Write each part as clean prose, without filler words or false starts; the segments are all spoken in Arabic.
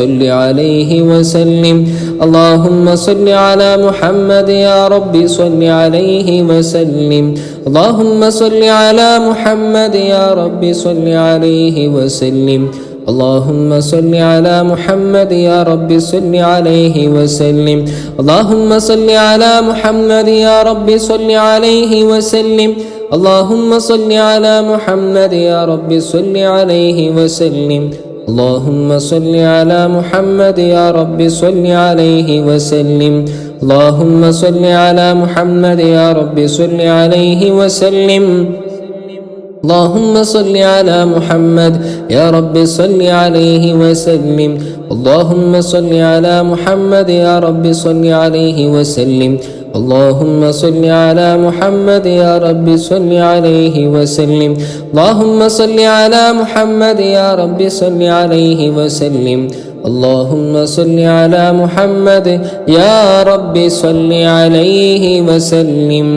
صل عليه وسلم. اللهم صل على محمد يا رب صل عليه وسلم. اللهم صل على محمد يا رب صل عليه وسلم. اللهم صل على محمد يا رب صل عليه وسلم. اللهم صل على محمد يا رب صل عليه وسلم. اللهم صل على محمد يا رب صل عليه وسلم. اللهم صل على محمد يا رب صل عليه وسلم. اللهم صل على محمد يا رب صل عليه وسلم. اللهم صل على محمد يا رب صل عليه وسلم. اللهم صل على محمد يا رب صل عليه وسلم. اللهم صل على محمد يا رب صل عليه وسلم. اللهم صل على محمد يا رب صل عليه وسلم. اللهم صل على محمد يا رب صل عليه وسلم.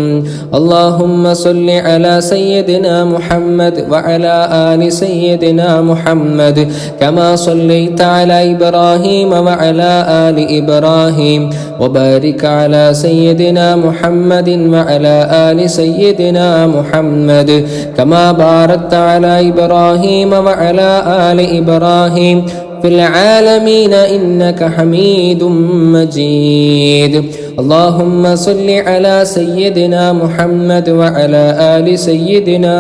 اللهم صل على سيدنا محمد وعلى آل سيدنا محمد كما صليت على إبراهيم وعلى آل إبراهيم، وبارك على سيدنا محمد وعلى آل سيدنا محمد كما باركت على إبراهيم وعلى آل إبراهيم في العالمين إنك حميد مجيد. اللهم صل على سيدنا محمد وعلى آل سيدنا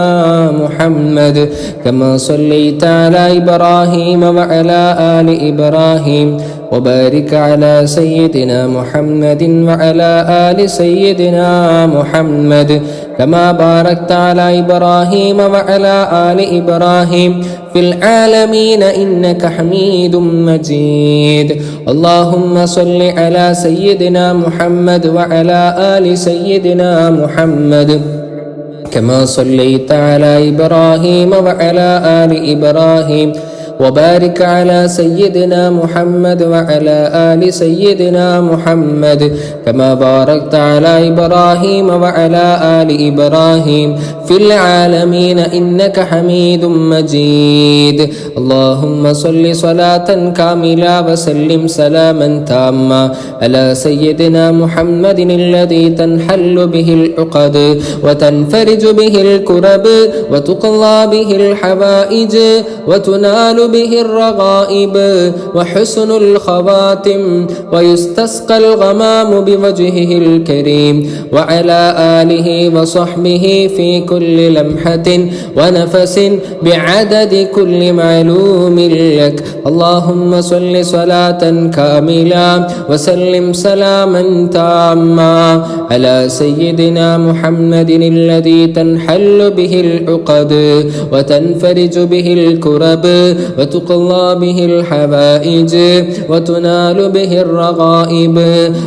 محمد كما صليت على إبراهيم وعلى آل إبراهيم، وبارك على سيدنا محمد وعلى آل سيدنا محمد كما باركت على إبراهيم وعلى آل إبراهيم في العالمين إنك حميد مجيد. اللهم صل على سيدنا محمد وعلى آل سيدنا محمد كما صليت على إبراهيم وعلى آل إبراهيم، وبارك على سيدنا محمد وعلى آل سيدنا محمد كما باركت على إبراهيم وعلى آل إبراهيم في العالمين إنك حميد مجيد. اللهم صل صلاة كاملة وسلم سلاما تاما على سيدنا محمد الذي تنحل به العقد وتنفرج به الكرب وتقضى به الحوائج وتنال به الرغائب وحسن الخواتم ويستسقى الغمام بوجهه الكريم، وعلى آله وصحبه في كل لمحة ونفس بعدد كل معلوم لك. اللهم صل صلاة كاملة وسلم سلاما تاما على سيدنا محمد الذي تنحل به العقد وتنفرج به الكرب وتقضى به الحوائج وتنال به الرغائب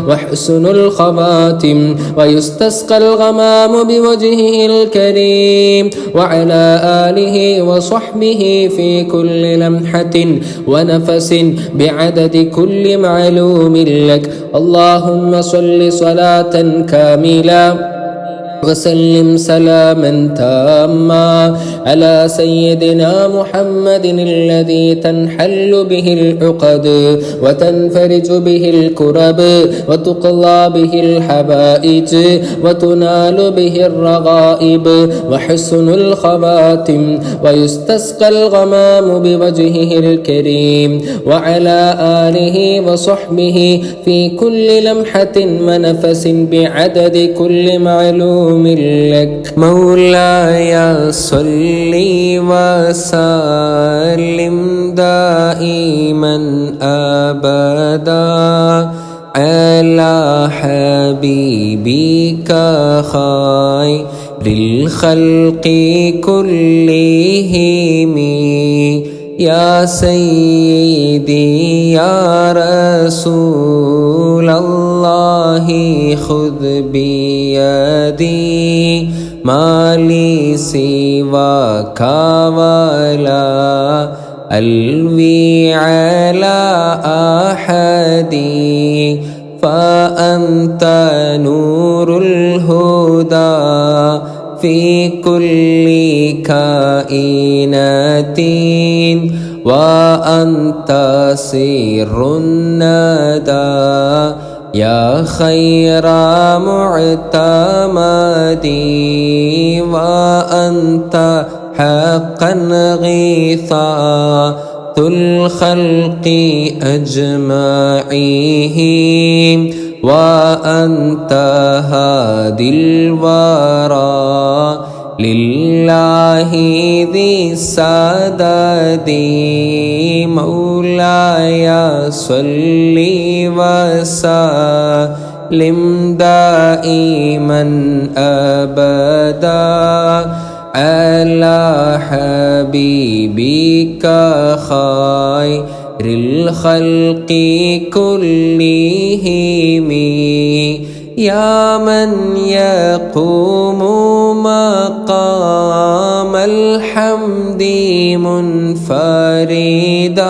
وحسن الخواتم ويستسقى الغمام بوجهه الكريم، وعلى آله وصحبه في كل لمحة ونفس بعدد كل معلوم لك. اللهم صل صلاة كاملة وسلم سلاما تاما على سيدنا محمد الذي تنحل به العقد وتنفرج به الكرب وتقضى به الحوائج وتنال به الرغائب وحسن الخواتم ويستسقى الغمام بوجهه الكريم، وعلى آله وصحبه في كل لمحة ونفس بعدد كل معلوم لك. مولاي صل وسلم دائما أبدا على حبيبك خير الخلق كلهم يا سيدي يا رسول الله خذ بيدي ما لي سواك ولا ألوي على أحد فأنت نور الهدى في كل كائنات وأنت سر الندى يا خير معتمدي وأنت حقا غيثاء الخلق أجمعين وأنت هادي الورى لله ذي السداد مولاي صل وسلم دائما أبدا على حبيبك خير الخلق كلهم يا من يقوم مقام الحمد منفردا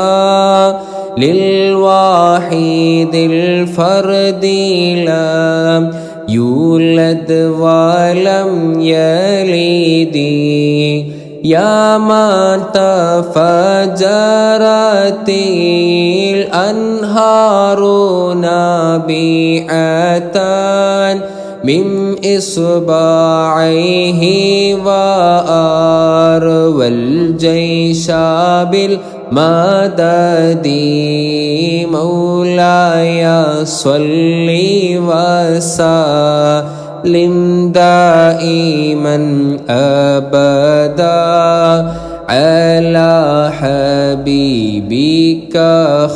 للواحد الفرد لم يولد ولم يلد يا من تفجرت الأنهار نابعة من إصبعيه وأروى الجيش بالمدد مولاي صل وسلم دائما أبدا على حبيبك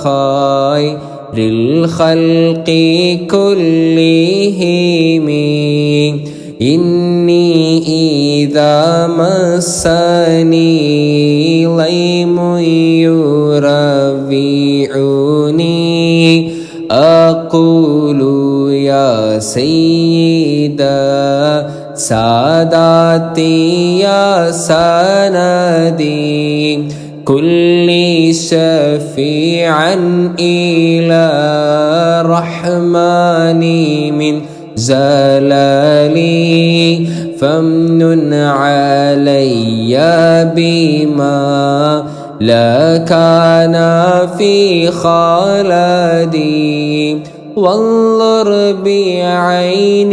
خير الخلق كلهم إني إذا مسني ليم يرفعني أقول يا سيدا ساداتي يا سندي كل شفيعا إلى الرحمن من زلالي فامنن علي بما لا كان في خالدي وانظر بعين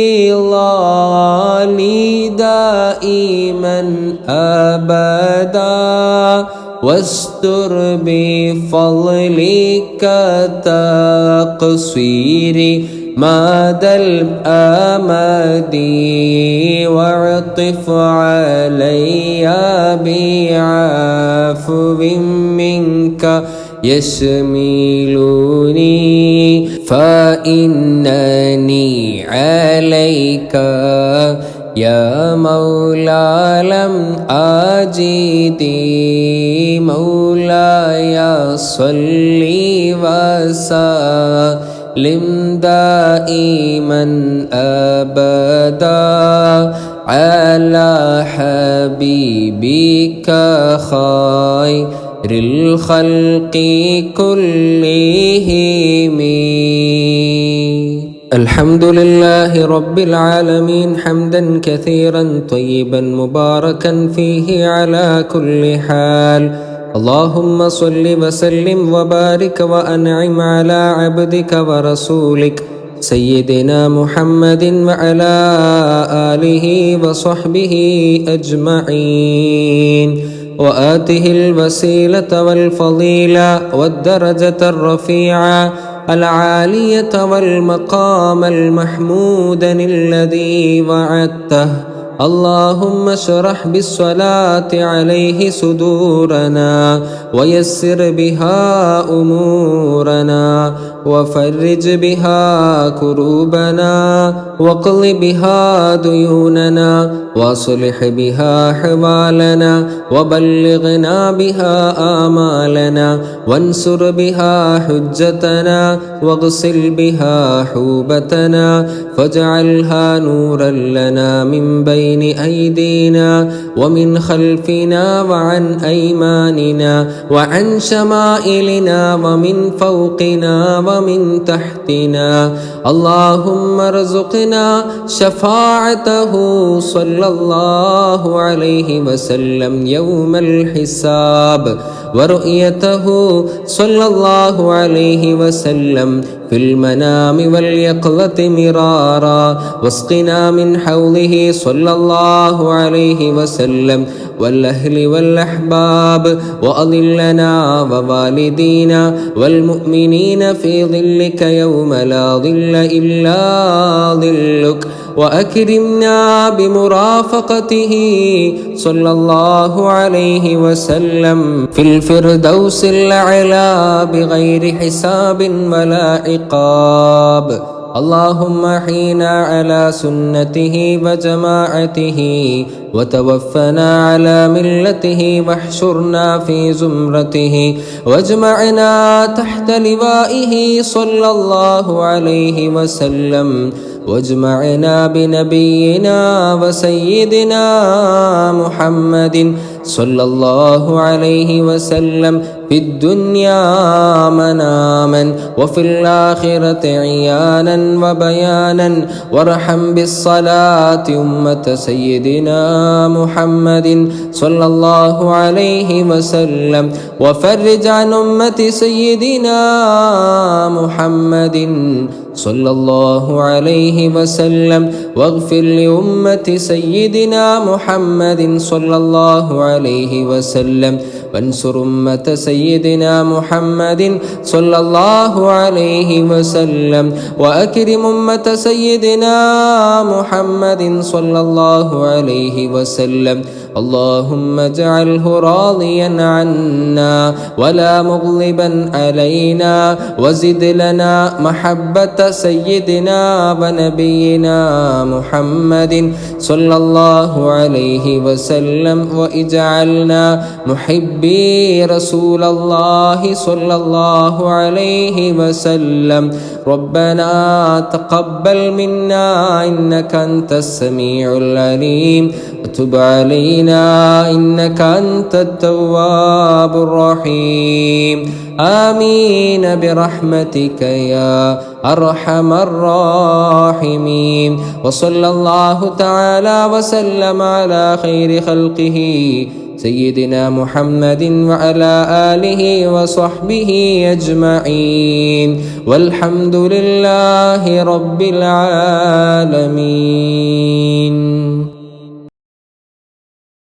الرضا لي دائما أبدا واستر بفضلك تقصيري مدى الأمد واعطف علي بعفو منك يشملني فإنني عليك يا مولا لم أجد مولاي صل وسلم دائما أبدا على حبيبك خير الخلق كلهم. الحمد لله رب العالمين حمدا كثيرا طيبا مباركا فيه على كل حال. اللهم صل وسلم وبارك وأنعم على عبدك ورسولك سيدنا محمد وعلى آله وصحبه أجمعين وآته الوسيلة والفضيلة والدرجة الرفيعة العالية والمقام المحمود الذي وعدته. اللهم اشرح بالصلاة عليه صدورنا ويسر بها أمورنا وفرج بها كروبنا واقض بها ديوننا واصلح بها أحوالنا وبلغنا بها آمالنا وانصر بها حجتنا واغسل بها حوبتنا فاجعلها نورا لنا من بين أيدينا ومن خلفنا وعن أيماننا وعن شمائلنا ومن فوقنا ومن تحتنا. اللهم ارزقنا شفاعته صلى الله عليه وسلم يوم الحساب، ورؤيته صلى الله عليه وسلم في المنام واليقظة مرارا، واسقنا من حوضه صلى الله عليه وسلم والأهل والأحباب، وأظلنا ووالدينا والمؤمنين في ظلك يوم لا ظل إلا ظلك، وأكرمنا بمرافقته صلى الله عليه وسلم في الفردوس الأعلى بغير حساب ولا عقاب. اللهم احينا على سنته وجماعته، وتوفنا على ملته، واحشرنا في زمرته، واجمعنا تحت لوائه صلى الله عليه وسلم، واجمعنا بنبينا وسيدنا محمد صلى الله عليه وسلم في الدنيا مناما، وفي الآخرة عيانا وبيانا. وارحم بالصلاة أمة سيدنا محمد صلى الله عليه وسلم، وفرج عن أمة سيدنا محمد صلى الله عليه وسلم، واغفر لأمة سيدنا محمد صلى الله عليه وسلم، وانصر أمة سيدنا محمد صلى الله عليه وسلم، وأكرم أمة سيدنا محمد صلى الله عليه وسلم. اللهم اجعله راضيا عنا ولا مغضبا علينا، وزد لنا محبة سيدنا ونبينا محمد صلى الله عليه وسلم، واجعلنا محبي رسول الله صلى الله عليه وسلم. ربنا تقبل منا إنك أنت السميع العليم، وتب علينا إنك أنت التواب الرحيم. آمين برحمتك يا أرحم الراحمين. وصلى الله تعالى وسلم على خير خلقه سيدنا محمد وعلى آله وصحبه أجمعين، والحمد لله رب العالمين.